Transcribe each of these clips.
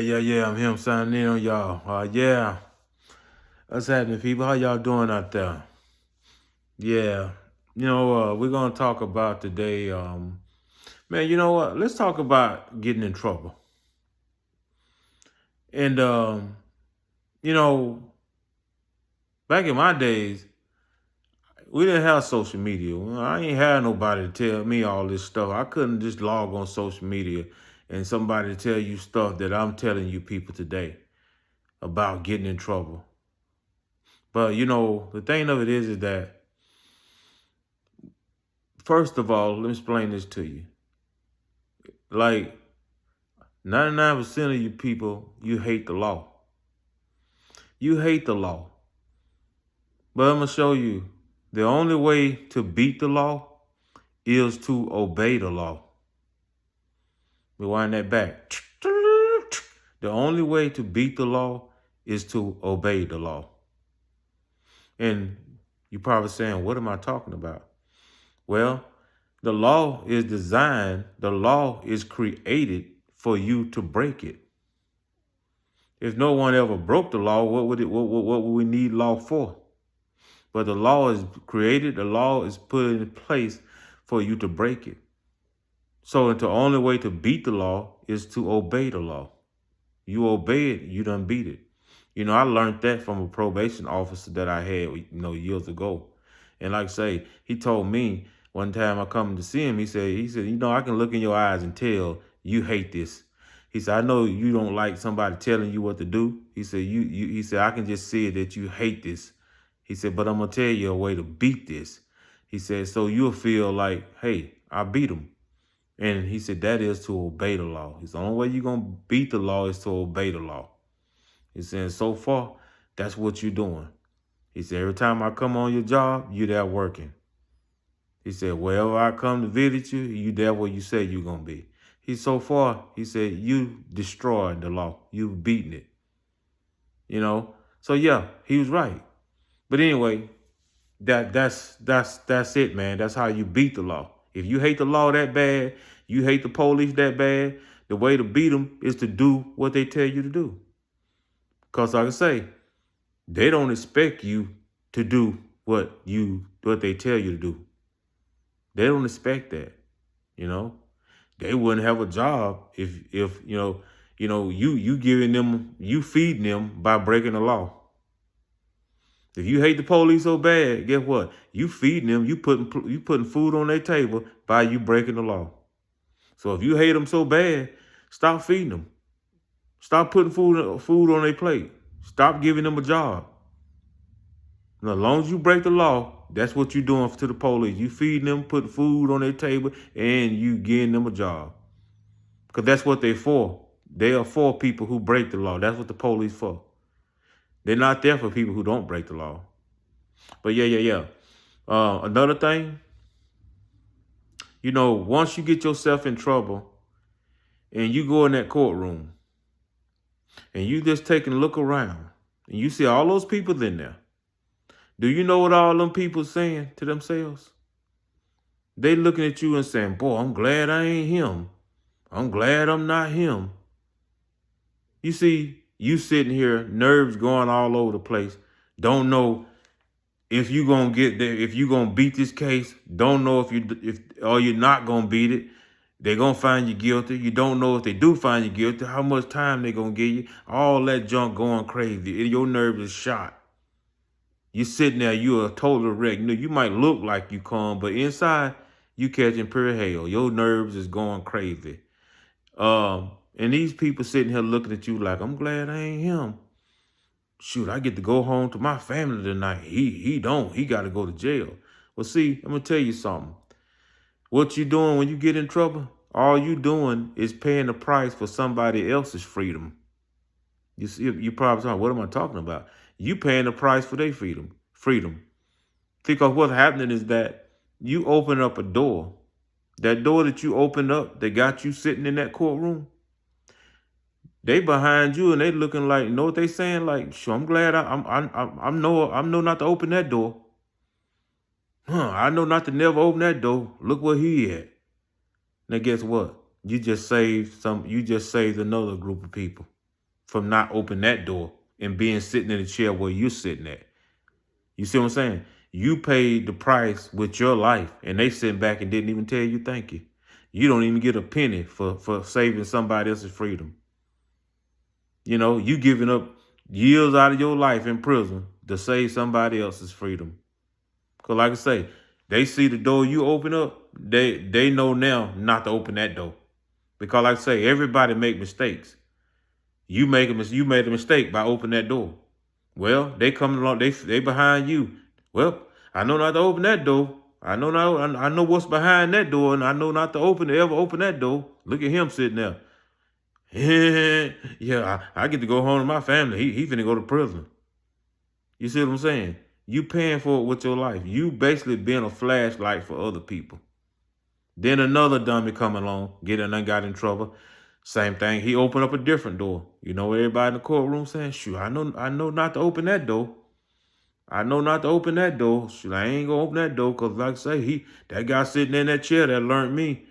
Yeah, I'm him signing in on y'all. Yeah. What's happening, people? How y'all doing out there? Yeah. We're gonna talk about today. Man, you know what? Let's talk about getting in trouble. And you know, back in my days, we didn't have social media. Well, I ain't had nobody to tell me all this stuff. I couldn't just log on social media and somebody tell you stuff that I'm telling you people today about getting in trouble. But the thing of it is that first of all, let me explain this to you. Like 99% of you people, you hate the law. You hate the law. But I'm going to show you the only way to beat the law is to obey the law. Rewind that back. The only way to beat the law is to obey the law. And you're probably saying, what am I talking about? Well, the law is created for you to break it. If no one ever broke the law, what would we need law for? But the law is created, the law is put in place for you to break it. So the only way to beat the law is to obey the law. You obey it, you done beat it. I learned that from a probation officer that I had, years ago. And like I say, he told me one time I come to see him, he said, I can look in your eyes and tell you hate this. He said, I know you don't like somebody telling you what to do. He said, he said, I can just see it that you hate this. He said, but I'm gonna tell you a way to beat this. He said, so you'll feel like, hey, I beat him. And he said, that is to obey the law. He said, the only way you're gonna beat the law is to obey the law. He said, so far, that's what you're doing. He said, every time I come on your job, you there working. He said, wherever I come to visit you, you there where you say you're going to be. So far, he said, you destroyed the law. You've beaten it. So yeah, he was right. But anyway, that's it, man. That's how you beat the law. If you hate the law that bad, you hate the police that bad, the way to beat them is to do what they tell you to do. Because like I say, they don't expect you to do what they tell you to do. They don't expect that. They wouldn't have a job if you feeding them by breaking the law. If you hate the police so bad, guess what? You feeding them, you putting food on their table by you breaking the law. So if you hate them so bad, stop feeding them. Stop putting food on their plate. Stop giving them a job. And as long as you break the law, that's what you're doing to the police. You feeding them, putting food on their table, and you getting them a job. Because that's what they're for. They are for people who break the law. That's what the police for. They're not there for people who don't break the law. But yeah. Another thing, once you get yourself in trouble and you go in that courtroom and you just take a look around and you see all those people in there, do you know what all them people saying to themselves? They looking at you and saying, boy, I'm glad I ain't him. I'm glad I'm not him. You see, you sitting here, nerves going all over the place, don't know if you gonna get there, if you gonna beat this case, don't know if you're not gonna beat it. They're gonna find you guilty. You don't know if they do find you guilty, how much time they gonna give you. All that junk going crazy. Your nerves is shot. You sitting there, you're a total wreck. You might look like you calm, but inside you catching pure hell. Your nerves is going crazy. And these people sitting here looking at you like, I'm glad I ain't him. Shoot, I get to go home to my family tonight. He don't. He got to go to jail. Well, see, I'm going to tell you something. What you doing when you get in trouble, all you doing is paying the price for somebody else's freedom. You see, you probably saying, what am I talking about? You paying the price for their freedom. Because what's happening is that you open up a door. That door that you opened up, that got you sitting in that courtroom, they behind you and they looking like, you know what they saying? Like, sure, I'm glad I know not to open that door. I know not to never open that door. Look where he at. Now guess what? You just saved another group of people. from not opening that door and being sitting in the chair where you're sitting at. You see what I'm saying? You paid the price with your life, and they sitting back and didn't even tell you thank you. You don't even get a penny for saving somebody else's freedom. You know, you giving up years out of your life in prison to save somebody else's freedom. Because like I say, they see the door you open up, they know now not to open that door. Because like I say, everybody make mistakes. You made a mistake by opening that door. Well, they coming along, they behind you. Well, I know not to open that door. I know what's behind that door, and I know not to ever open that door. Look at him sitting there. Yeah, I get to go home to my family. He finna go to prison. You see what I'm saying? You paying for it with your life. You basically being a flashlight for other people. Then another dummy come along, got in trouble. Same thing. He opened up a different door. You know, everybody in the courtroom saying, shoot, I know not to open that door. I know not to open that door. Shoot, I ain't gonna open that door because, like I say, that guy sitting in that chair that learned me.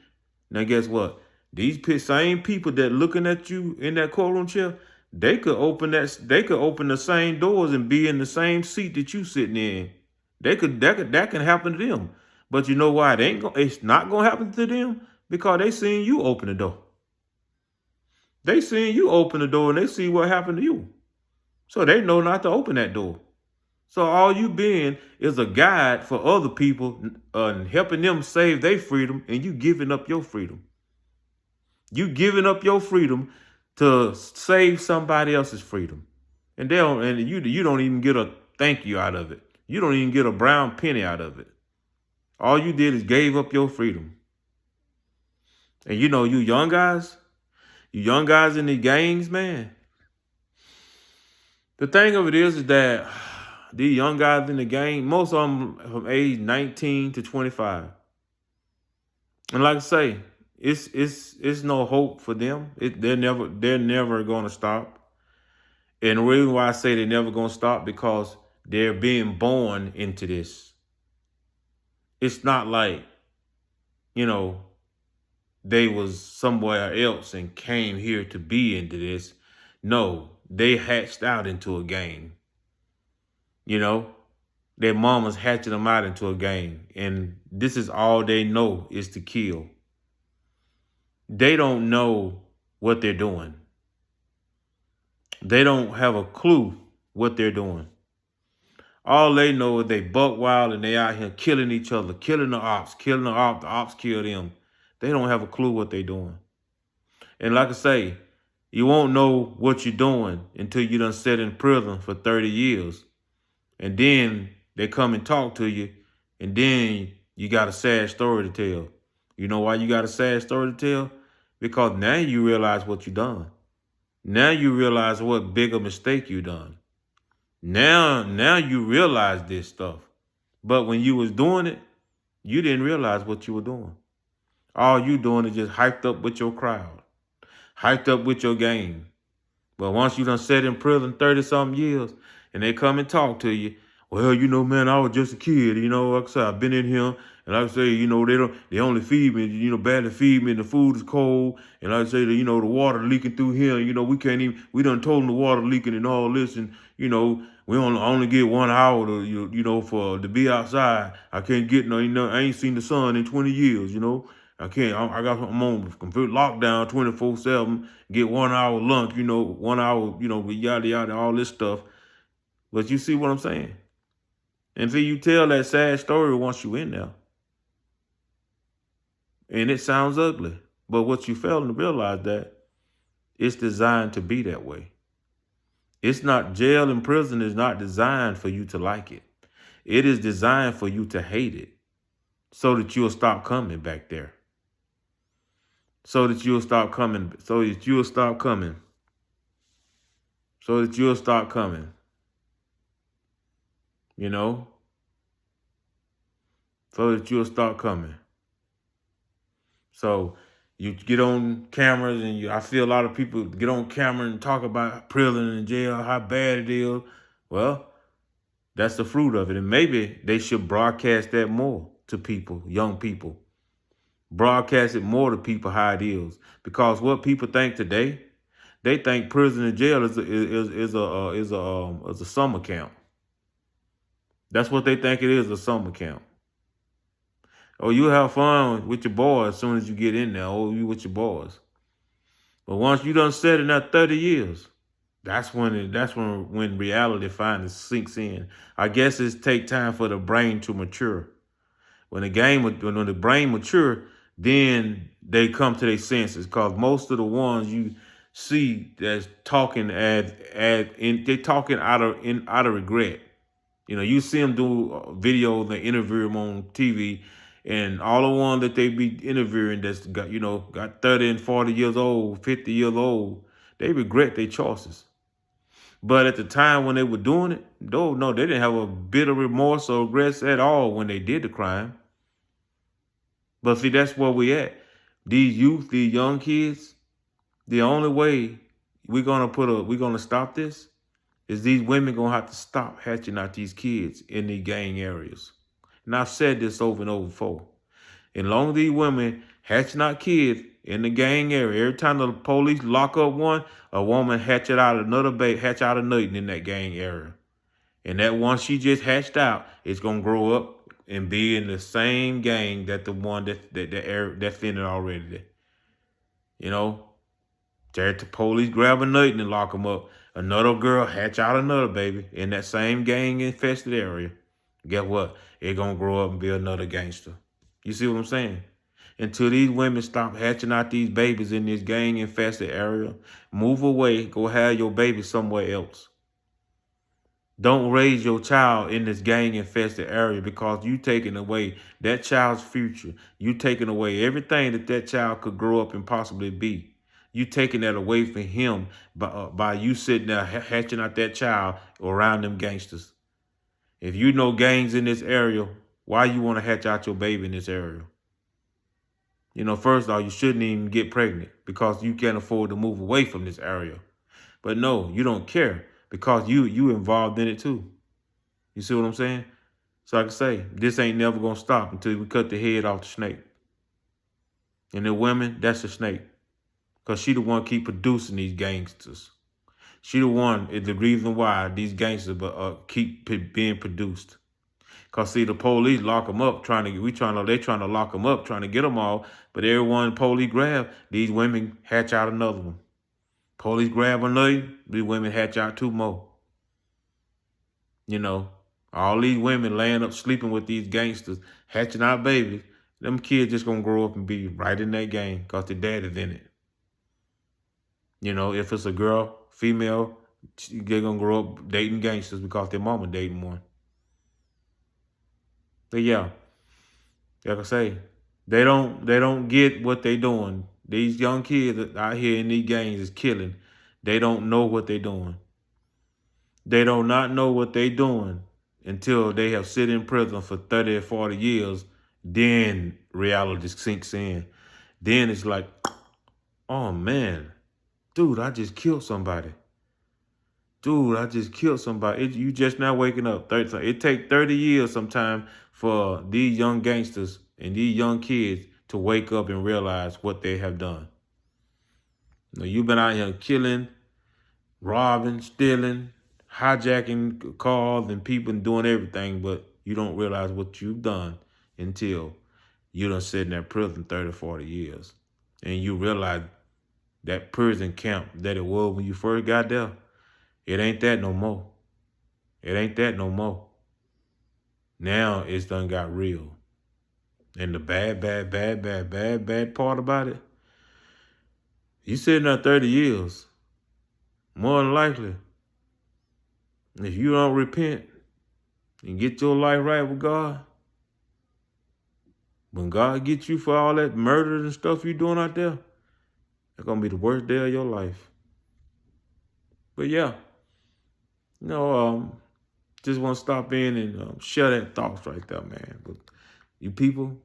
Now, guess what? These same people that looking at you in that courtroom chair, they could open the same doors and be in the same seat that you sitting in. That can happen to them. But you know why it's not gonna happen to them? Because they seen you open the door. They seen you open the door and they see what happened to you. So they know not to open that door. So all you being is a guide for other people and helping them save their freedom, and you giving up your freedom. You giving up your freedom to save somebody else's freedom. And you don't even get a thank you out of it. You don't even get a brown penny out of it. All you did is gave up your freedom. And you know, you young guys in the gangs, man. The thing of it is that these young guys in the gang, most of them from age 19 to 25. And like I say, it's no hope for them. They're never gonna stop. And the reason why I say they're never gonna stop, because they're being born into this. It's not like, you know, they was somewhere else and came here to be into this. No, they hatched out into a gang. You know, their mamas hatching them out into a gang. And this is all they know is to kill. They don't know what they're doing. They don't have a clue what they're doing. All they know is they buck wild and they out here killing each other, killing the ops, the ops kill them. They don't have a clue what they're doing. And like I say, you won't know what you're doing until you done sat in prison for 30 years. And then they come and talk to you, and then you got a sad story to tell. You know why you got a sad story to tell? Because now you realize what you done. Now you realize what bigger mistake you done. Now you realize this stuff. But when you was doing it, you didn't realize what you were doing. All you doing is just hyped up with your crowd, hyped up with your game. But once you done sat in prison 30-something years and they come and talk to you, well, you know, man, I was just a kid. You know, like I said, I've been in here, and like I say, you know, they only feed me, you know, badly feed me, and the food is cold. And like I say, you know, the water leaking through here. You know, we done told them the water leaking and all this, and you know, we only get 1 hour to be outside. I can't get I ain't seen the sun in 20 years. You know. I'm on complete lockdown 24/7, get 1 hour lunch, 1 hour, yada, yada, all this stuff. But you see what I'm saying? And see, you tell that sad story once you in there. And it sounds ugly. But what you fail to realize that it's designed to be that way. It's not, jail and prison is not designed for you to like it. It is designed for you to hate it so that you'll stop coming back there. So that you'll stop coming. So that you'll stop coming. So that you'll stop coming. You know? So that you'll stop coming. So you get on cameras and I feel a lot of people get on camera and talk about prison and jail, how bad it is. Well, that's the fruit of it. And maybe they should broadcast that more to people, young people. Broadcast it more to people how it is. Because what people think today, They think prison and jail is a summer camp. That's what they think it is, a summer camp. Oh, you have fun with your boys as soon as you get in there. Oh, you with your boys. But once you done said in that 30 years, that's when reality finally sinks in. I guess it's take time for the brain to mature. When the brain mature, then they come to their senses. Cause most of the ones you see that's talking they talking out of regret. You know, you see them do videos, they interview them on TV, and all the ones that they be interviewing that's got 30 and 40 years old, 50 years old, they regret their choices. But at the time when they were doing it, no, they didn't have a bit of remorse or regrets at all when they did the crime. But see, that's where we at. These youth, these young kids, the only way we're gonna stop this is these women gonna have to stop hatching out these kids in the gang areas. And I've said this over and over before. And long as these women hatching out kids in the gang area, every time the police lock up one, a woman hatch out another in that gang area. And that one she just hatched out is gonna grow up and be in the same gang that the one that's in it already. You know, the police grab a nut and lock them up. Another girl hatch out another baby in that same gang infested area. Guess what? It gonna grow up and be another gangster. You see what I'm saying? Until these women stop hatching out these babies in this gang infested area, move away, go have your baby somewhere else. Don't raise your child in this gang infested area because you taking away that child's future. You taking away everything that child could grow up and possibly be. You taking that away from him by you sitting there hatching out that child around them gangsters. If you know gangs in this area, why you want to hatch out your baby in this area? You know, first of all, you shouldn't even get pregnant because you can't afford to move away from this area. But no, you don't care because you involved in it too. You see what I'm saying? So like I say, this ain't never gonna stop until we cut the head off the snake. And the women, that's the snake. Because she the one keep producing these gangsters. She the one is the reason why these gangsters keep being produced. Cause see, the police lock them up, they trying to lock them up, trying to get them all. But everyone police grab, these women hatch out another one. Police grab another, these women hatch out two more. You know, all these women laying up sleeping with these gangsters, hatching out babies. Them kids just gonna grow up and be right in that gang because their dad is in it. You know, if it's a girl, female, they're gonna grow up dating gangsters because their mama dating one. But yeah, like I say, they don't get what they doing. These young kids out here in these gangs is killing. They don't know what they doing. They do not know what they doing until they have sit in prison for 30 or 40 years. Then reality sinks in. Then it's like, oh man, dude, I just killed somebody. Dude, I just killed somebody. You just now waking up. It take 30 years sometimes for these young gangsters and these young kids to wake up and realize what they have done. You know, you've been out here killing, robbing, stealing, hijacking cars and people and doing everything, but you don't realize what you've done until you done sit in that prison 30, 40 years. And you realize that prison camp that it was when you first got there, it ain't that no more. It ain't that no more. Now it's done got real. And the bad part about it, you sitting there 30 years, more than likely, if you don't repent and get your life right with God, when God gets you for all that murder and stuff you doing out there, it's going to be the worst day of your life. But yeah, just want to stop in and share that thoughts right there, man. But you people,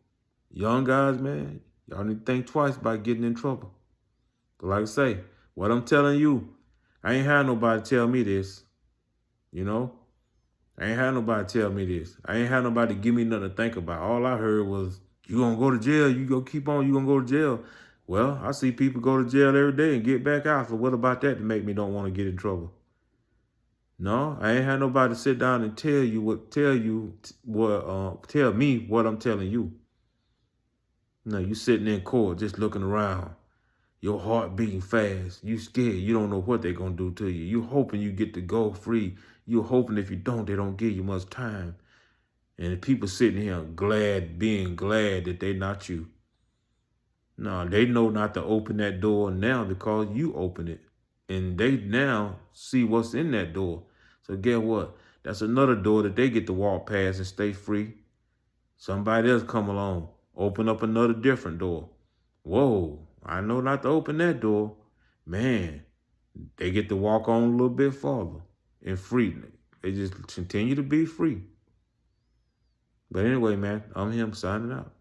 young guys, man, y'all need to think twice about getting in trouble. But like I say, what I'm telling you, I ain't had nobody tell me this, you know? I ain't had nobody tell me this. I ain't had nobody give me nothing to think about. All I heard was, you gonna go to jail, you gonna keep on, you gonna go to jail. Well, I see people go to jail every day and get back out. So what about that to make me don't want to get in trouble? No, I ain't had nobody sit down and tell me what I'm telling you. No, you sitting in court just looking around, your heart beating fast. You scared. You don't know what they're gonna do to you. You hoping you get to go free. You hoping if you don't, they don't give you much time. And the people sitting here being glad that they not you. No, they know not to open that door now because you open it. And they now see what's in that door. So guess what? That's another door that they get to walk past and stay free. Somebody else come along, open up another different door. Whoa, I know not to open that door. Man, they get to walk on a little bit farther and free. They just continue to be free. But anyway, man, I'm him signing out.